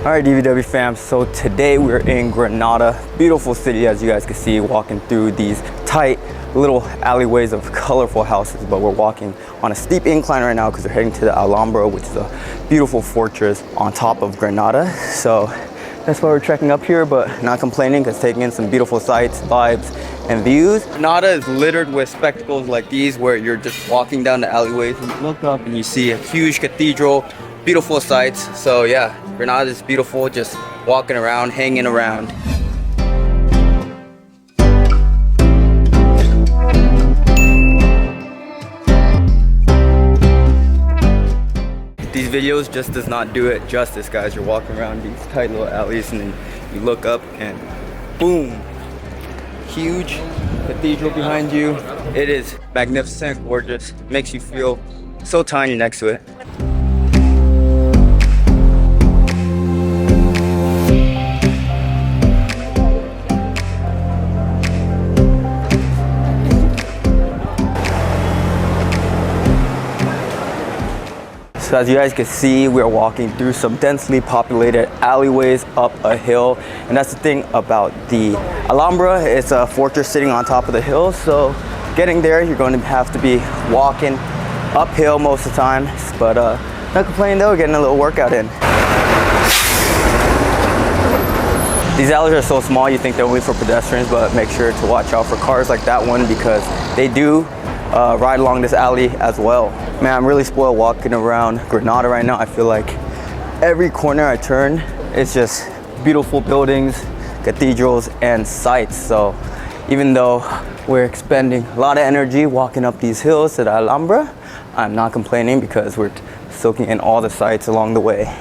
Alright DVW fam, so today we're in Granada, beautiful city as you guys can see, walking through these tight little alleyways of colorful houses, but we're walking on a steep incline right now because we're heading to the Alhambra, which is a beautiful fortress on top of Granada. So that's why we're trekking up here, but not complaining because taking in some beautiful sights, vibes, and views. Granada is littered with spectacles like these where you're just walking down the alleyways and you look up and you see a huge cathedral, beautiful sights. So yeah, Granada is beautiful, just walking around, hanging around. These videos just does not do it justice, guys. You're walking around these tight little alleys and then you look up and boom, huge cathedral behind you. It is magnificent, gorgeous, makes you feel so tiny next to it. So as you guys can see, we're walking through some densely populated alleyways up a hill. And that's the thing about the Alhambra. It's a fortress sitting on top of the hill. So getting there, you're going to have to be walking uphill most of the time. But not complaining though, getting a little workout in. These alleys are so small, you think they're only for pedestrians, but make sure to watch out for cars like that one because they do ride along this alley as well. Man, I'm really spoiled walking around Granada right now. I feel like every corner I turn, it's just beautiful buildings, cathedrals, and sights. So even though we're expending a lot of energy walking up these hills to the Alhambra, I'm not complaining because we're soaking in all the sights along the way.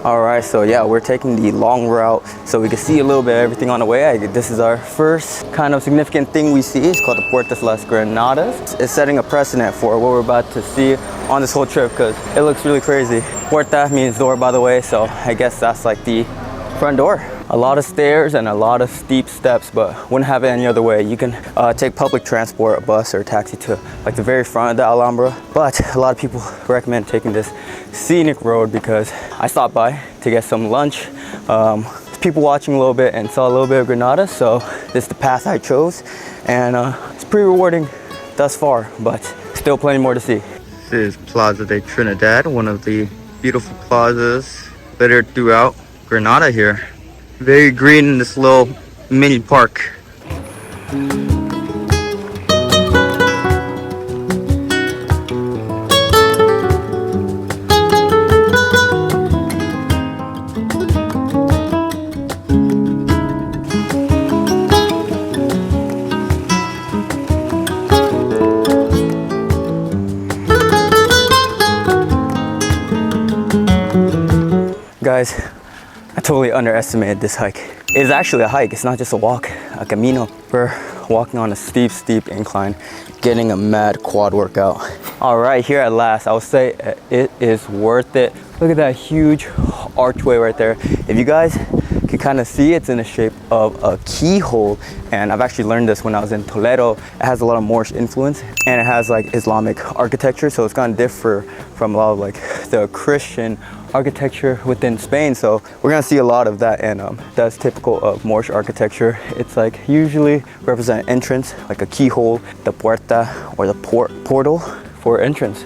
Alright, so yeah, we're taking the long route so we can see a little bit of everything on the way. This is our first kind of significant thing we see. It's called the Puerta de las Granadas. It's setting a precedent for what we're about to see on this whole trip because it looks really crazy. Puerta means door, by the way, so I guess that's like the front door. A lot of stairs and a lot of steep steps, but wouldn't have it any other way. You can take public transport, a bus or a taxi to like the very front of the Alhambra, but a lot of people recommend taking this scenic road because I stopped by to get some lunch, people watching a little bit and saw a little bit of Granada, so this is the path I chose, and it's pretty rewarding thus far, but still plenty more to see. This is Plaza de Trinidad, one of the beautiful plazas littered throughout Granada here. Very green in this little mini park. Guys, I totally underestimated this hike. It's actually a hike, it's not just a walk, a camino. We're walking on a steep incline, getting a mad quad workout. All right, here at last, I would say it is worth it. Look at that huge archway right there. If you guys can kind of see, it's in the shape of a keyhole. And I've actually learned this when I was in Toledo. It has a lot of Moorish influence and it has like Islamic architecture. So it's gonna differ from a lot of like the Christian architecture within Spain. So we're gonna see a lot of that, and that's typical of Moorish architecture. It's like usually represent an entrance, like a keyhole, the puerta or the portal for entrance.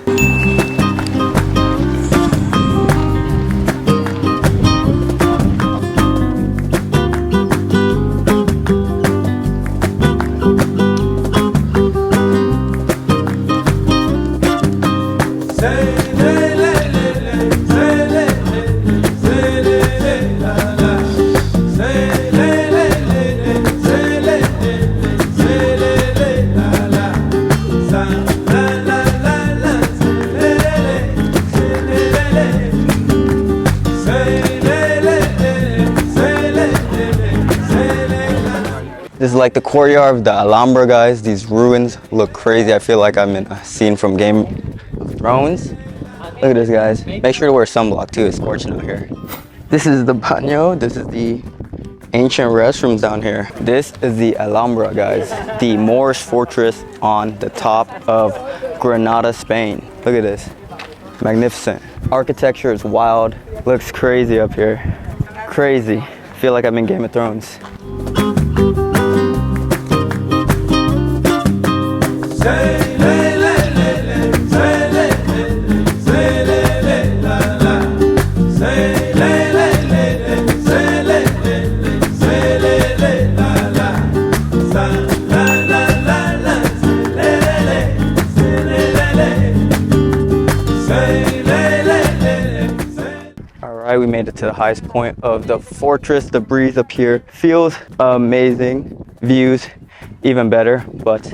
This is like the courtyard of the Alhambra, guys. These ruins look crazy. I feel like I'm in a scene from Game of Thrones. Look at this, guys. Make sure to wear sunblock too. It's scorching out here. This is the baño. This is the ancient restrooms down here. This is the Alhambra, guys. The Moorish fortress on the top of Granada, Spain. Look at this. Magnificent. Architecture is wild. Looks crazy up here. Crazy. Feel like I'm in Game of Thrones. We made it to the highest point of the fortress. The breeze up here feels amazing. Views even better, but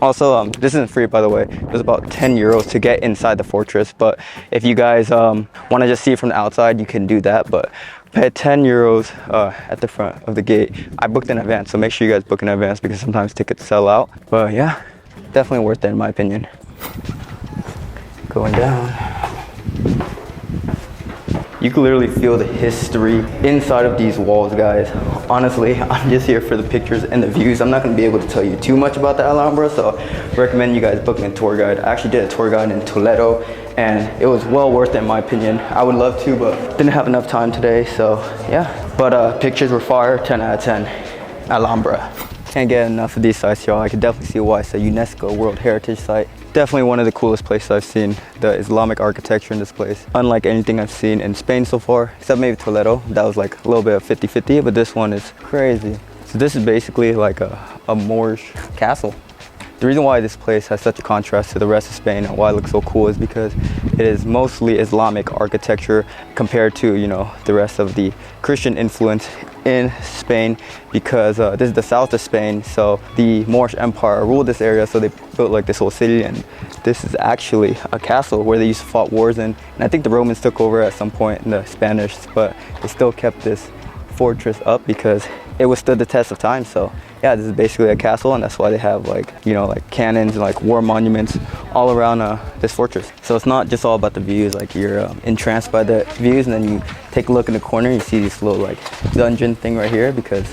also this isn't free, by the way. It was about 10 euros to get inside the fortress, but if you guys want to just see it from the outside, you can do that, but pay 10 euros at the front of the gate. I booked in advance, so make sure you guys book in advance because sometimes tickets sell out. But yeah, definitely worth it in my opinion. Going down. You can literally feel the history inside of these walls, guys. Honestly, I'm just here for the pictures and the views. I'm not gonna be able to tell you too much about the Alhambra, so I recommend you guys booking a tour guide. I actually did a tour guide in Toledo, and it was well worth it in my opinion. I would love to, but didn't have enough time today, so yeah. But pictures were fire, 10 out of 10. Alhambra. Can't get enough of these sites, y'all. I can definitely see why it's a UNESCO World Heritage Site. Definitely one of the coolest places I've seen. The Islamic architecture in this place, unlike anything I've seen in Spain so far, except maybe Toledo. That was like a little bit of 50-50, but this one is crazy. So this is basically like a Moorish castle. The reason why this place has such a contrast to the rest of Spain and why it looks so cool is because it is mostly Islamic architecture compared to, you know, the rest of the Christian influence in Spain, because this is the south of Spain, so the Moorish Empire ruled this area, so they built like this whole city, and this is actually a castle where they used to fight wars in, and I think the Romans took over at some point, and the Spanish, but they still kept this fortress up because it withstood the test of time. So yeah, this is basically a castle, and that's why they have like, you know, like cannons and like war monuments all around this fortress. So it's not just all about the views, like you're entranced by the views, and then you take a look in the corner, you see this little like dungeon thing right here, because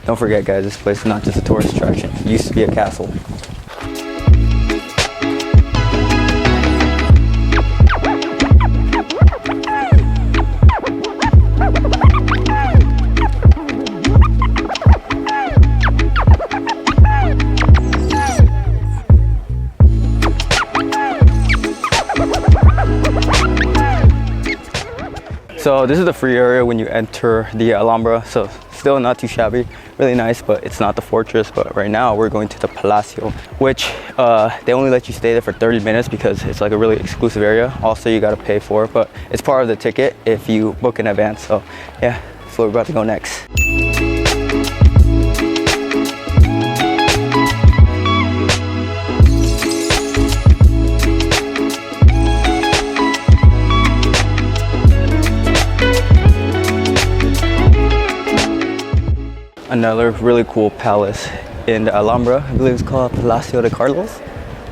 don't forget guys, this place is not just a tourist attraction. It used to be a castle. So this is the free area when you enter the Alhambra, so still not too shabby, really nice, but it's not the fortress. But right now we're going to the Palacio, which they only let you stay there for 30 minutes because it's like a really exclusive area. Also, you got to pay for it, but it's part of the ticket if you book in advance. So yeah, that's where we're about to go next. Another really cool palace in the Alhambra, I believe it's called Palacio de Carlos.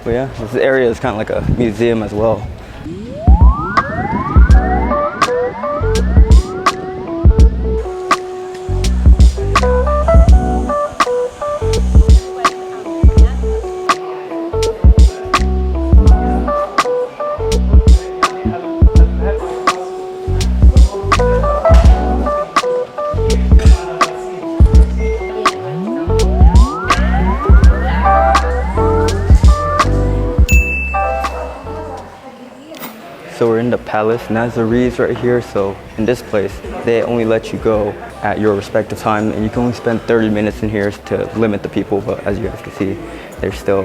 But yeah, this area is kind of like a museum as well. So we're in the Palace Nasrid right here. So in this place, they only let you go at your respective time, and you can only spend 30 minutes in here to limit the people. But as you guys can see, there's still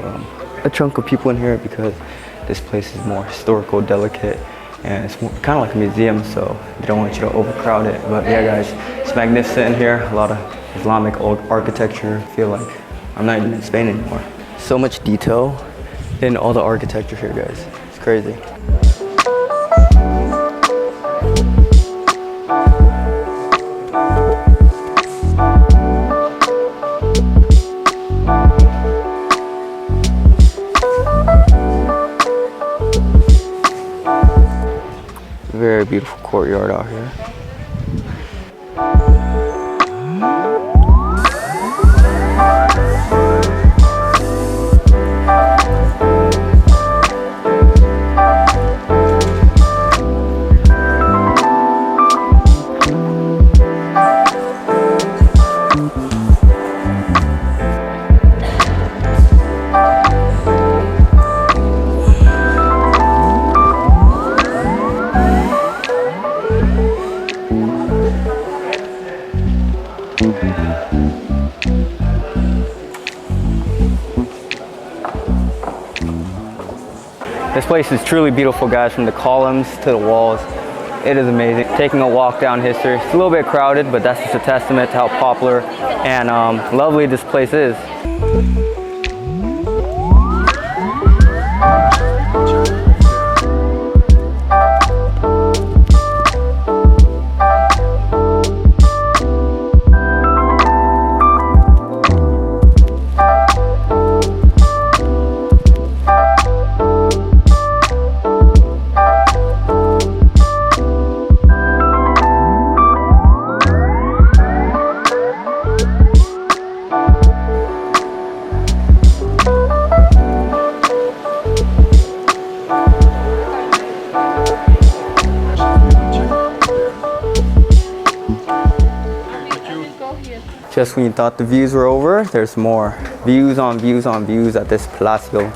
a chunk of people in here because this place is more historical, delicate, and it's kind of like a museum, so they don't want you to overcrowd it. But yeah guys, it's magnificent in here. A lot of Islamic old architecture. I feel like I'm not even in Spain anymore. So much detail in all the architecture here, guys. It's crazy. Very beautiful courtyard out here. place is truly beautiful, guys, from the columns to the walls. It is amazing. Taking a walk down history. It's a little bit crowded, but that's just a testament to how popular and lovely this place is. Just when you thought the views were over, there's more. Views on views on views at this Palacio.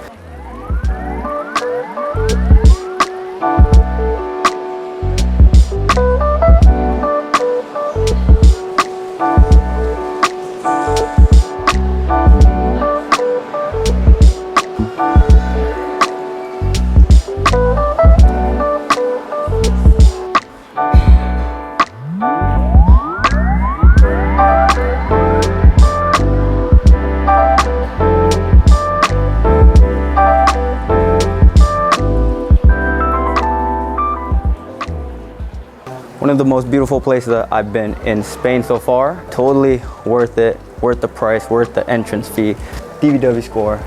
One of the most beautiful places that I've been in Spain so far. Totally worth it, worth the price, worth the entrance fee. DVW score,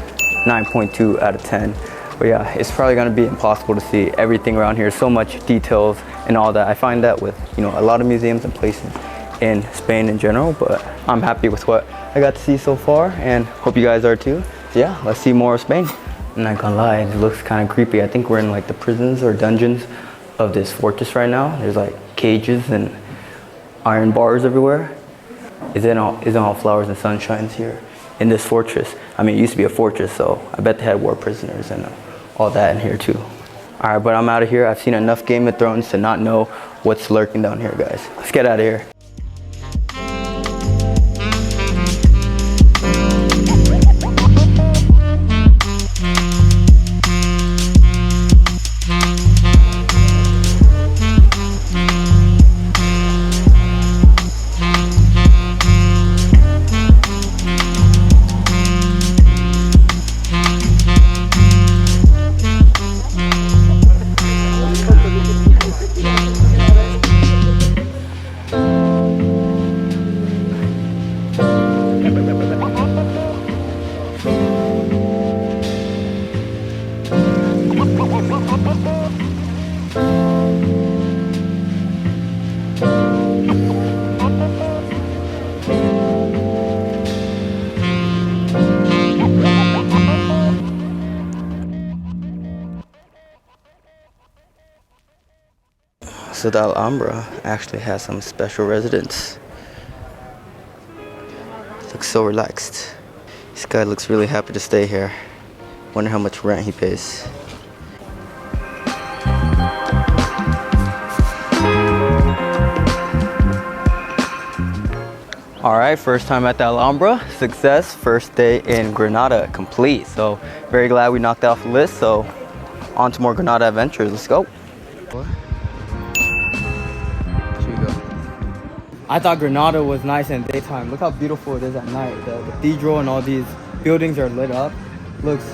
9.2 out of 10. But yeah, it's probably gonna be impossible to see everything around here. So much details and all that. I find that with, you know, a lot of museums and places in Spain in general, but I'm happy with what I got to see so far and hope you guys are too. So yeah, let's see more of Spain. I'm not gonna lie, it looks kind of creepy. I think we're in like the prisons or dungeons of this fortress right now. There's like cages and iron bars everywhere. Isn't all flowers and sunshines here in this fortress? I mean, it used to be a fortress, so I bet they had war prisoners and all that in here too. All right, but I'm out of here. I've seen enough Game of Thrones to not know what's lurking down here, guys. Let's get out of here. So the Alhambra actually has some special residents. Looks so relaxed. This guy looks really happy to stay here. Wonder how much rent he pays. All right, first time at the Alhambra, success. First day in Granada, complete. So very glad we knocked off the list. So on to more Granada adventures. Let's go. I thought Granada was nice in daytime. Look how beautiful it is at night. The cathedral and all these buildings are lit up. Looks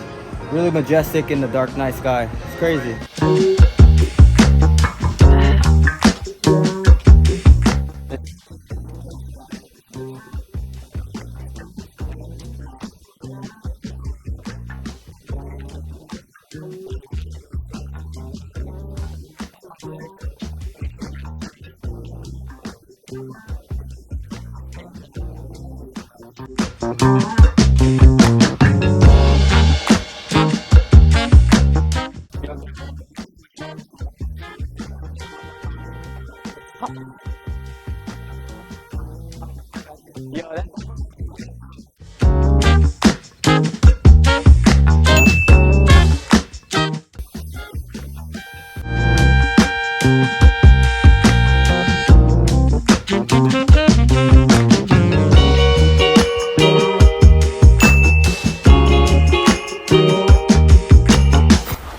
really majestic in the dark night sky. It's crazy.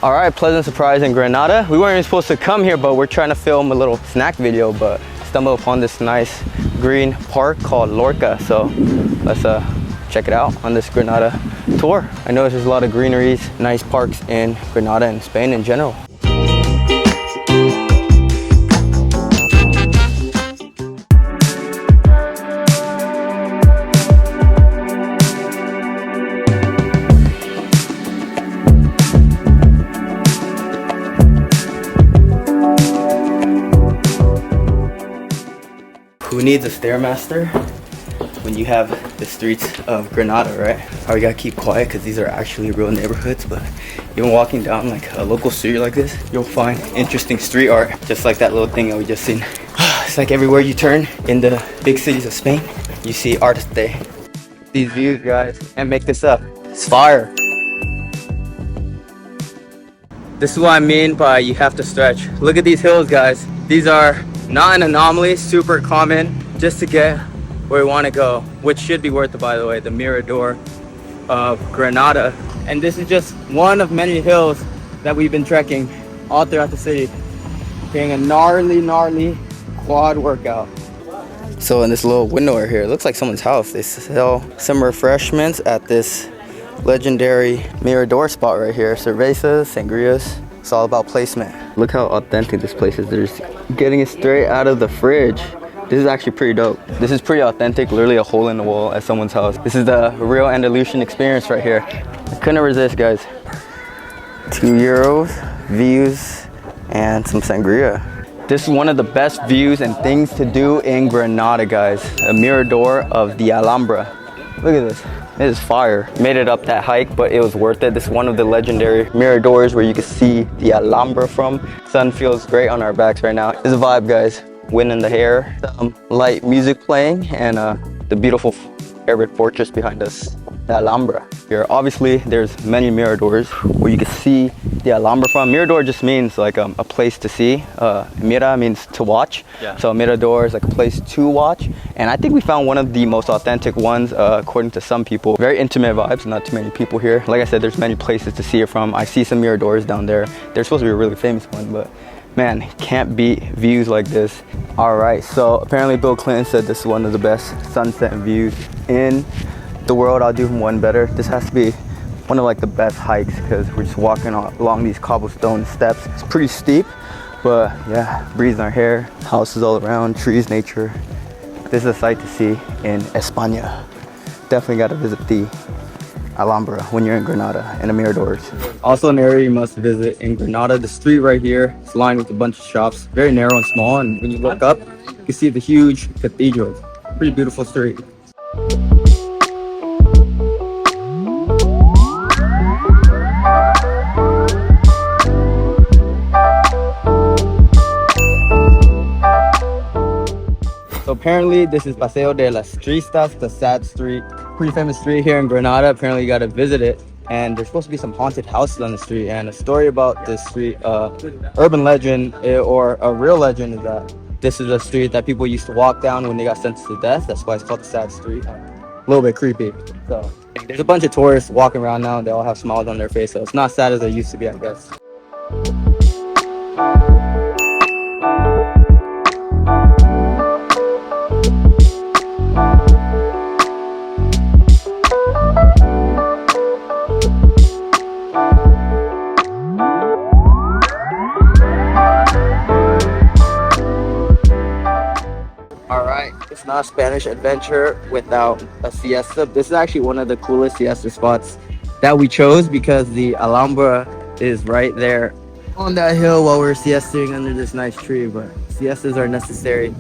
All right, pleasant surprise in Granada. We weren't even supposed to come here, but we're trying to film a little snack video, but stumbled upon this nice green park called Lorca. So let's check it out on this Granada tour. I noticed there's a lot of greeneries, nice parks in Granada and Spain in general. Who needs a Stairmaster when you have the streets of Granada, right? Oh, we gotta keep quiet because these are actually real neighborhoods, but even walking down like a local street like this, you'll find interesting street art, just like that little thing that we just seen. It's like everywhere you turn in the big cities of Spain, you see artist day. These views, guys, can't make this up. It's fire. This is what I mean by you have to stretch. Look at these hills, guys. These are not an anomaly, super common, just to get where we want to go, which should be worth it, by the way, the Mirador of Granada. And this is just one of many hills that we've been trekking all throughout the city, getting a gnarly quad workout. So in this little window right here, it looks like someone's house. They sell some refreshments at this legendary Mirador spot right here. Cervezas, sangrias. It's all about placement. Look how authentic this place is. They're just getting it straight out of the fridge. This is actually pretty dope. This is pretty authentic, literally a hole in the wall at someone's house. This is the real Andalusian experience right here. I couldn't resist, guys. €2, views, and some sangria. This is one of the best views and things to do in Granada, guys. A Mirador of the Alhambra. Look at this. It is fire. Made it up that hike, but it was worth it. This is one of the legendary Miradors where you can see the Alhambra from. Sun feels great on our backs right now. It's a vibe, guys. Wind in the hair, some light music playing, and the beautiful Arabic fortress behind us, the Alhambra. Here, obviously, there's many miradors where you can see the Alhambra from. Mirador just means like a place to see. Mira means to watch. Yeah. So Mirador is like a place to watch. And I think we found one of the most authentic ones, according to some people. Very intimate vibes, not too many people here. Like I said, there's many places to see it from. I see some miradors down there. There's supposed to be a really famous one, but man, can't beat views like this. All right, so apparently Bill Clinton said this is one of the best sunset views in the world. I'll do him one better. This has to be one of like the best hikes because we're just walking along these cobblestone steps. It's pretty steep, but yeah, breeze in our hair, houses all around, trees, nature. This is a sight to see in España. Definitely got to visit the Alhambra when you're in Granada and the Miradors. Also an area you must visit in Granada. The street right here is lined with a bunch of shops, very narrow and small, and when you look up, you can see the huge cathedral. Pretty beautiful street. So apparently this is Paseo de las Tristas, the sad street. Pretty famous street here in Granada. Apparently you gotta visit it. And there's supposed to be some haunted houses on the street. And a story about this street, urban legend or a real legend is that this is a street that people used to walk down when they got sentenced to death. That's why it's called the sad street. A little bit creepy. So there's a bunch of tourists walking around now. They all have smiles on their face. So it's not sad as it used to be, I guess. It's not a Spanish adventure without a siesta. This is actually one of the coolest siesta spots that we chose because the Alhambra is right there on that hill while we're siestaing under this nice tree, but siestas are necessary.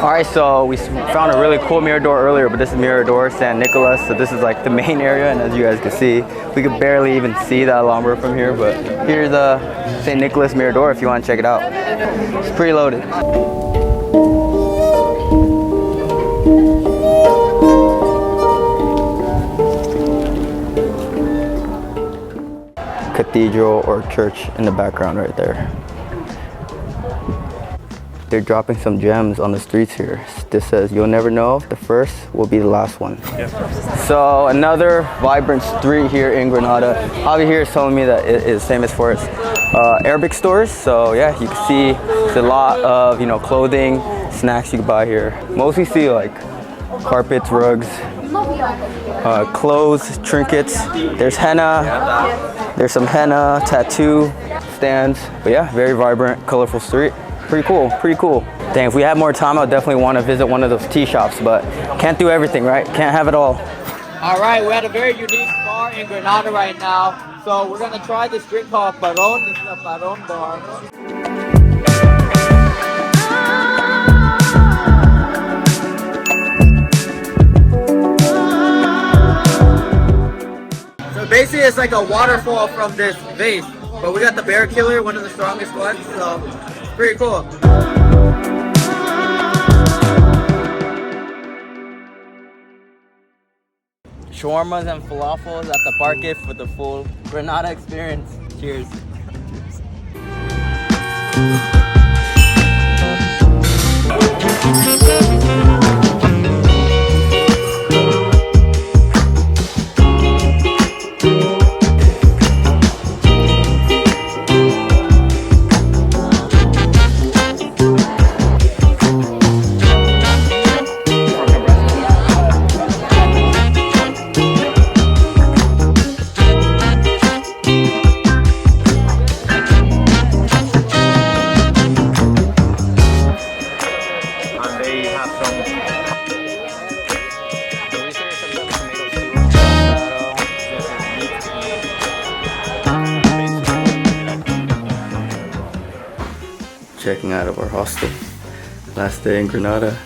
Alright, so we found a really cool Mirador earlier, but this is Mirador San Nicolas, so this is like the main area, and as you guys can see, we could barely even see the Alhambra from here, but here's the San Nicolas Mirador if you want to check it out. It's pretty loaded. Cathedral or church in the background right there. They're dropping some gems on the streets here. This says, you'll never know if the first will be the last one. Yeah. So another vibrant street here in Granada. Javi here is telling me that it is famous for its Arabic stores. So yeah, you can see there's a lot of, you know, clothing, snacks you can buy here. Mostly see like carpets, rugs, clothes, trinkets. There's henna. There's some henna, tattoo stands. But yeah, very vibrant, colorful street. Pretty cool, pretty cool. Dang, if we had more time, I'd definitely want to visit one of those tea shops, but can't do everything, right? Can't have it all. All right, we're at a very unique bar in Granada right now. So we're gonna try this drink called Baron. This is a Baron bar. So basically it's like a waterfall from this vase. But we got the bear killer, one of the strongest ones, so it's pretty cool. Shawarmas and falafels at the market for the full Granada experience. Cheers. Checking out of our hostel. Last day in Granada.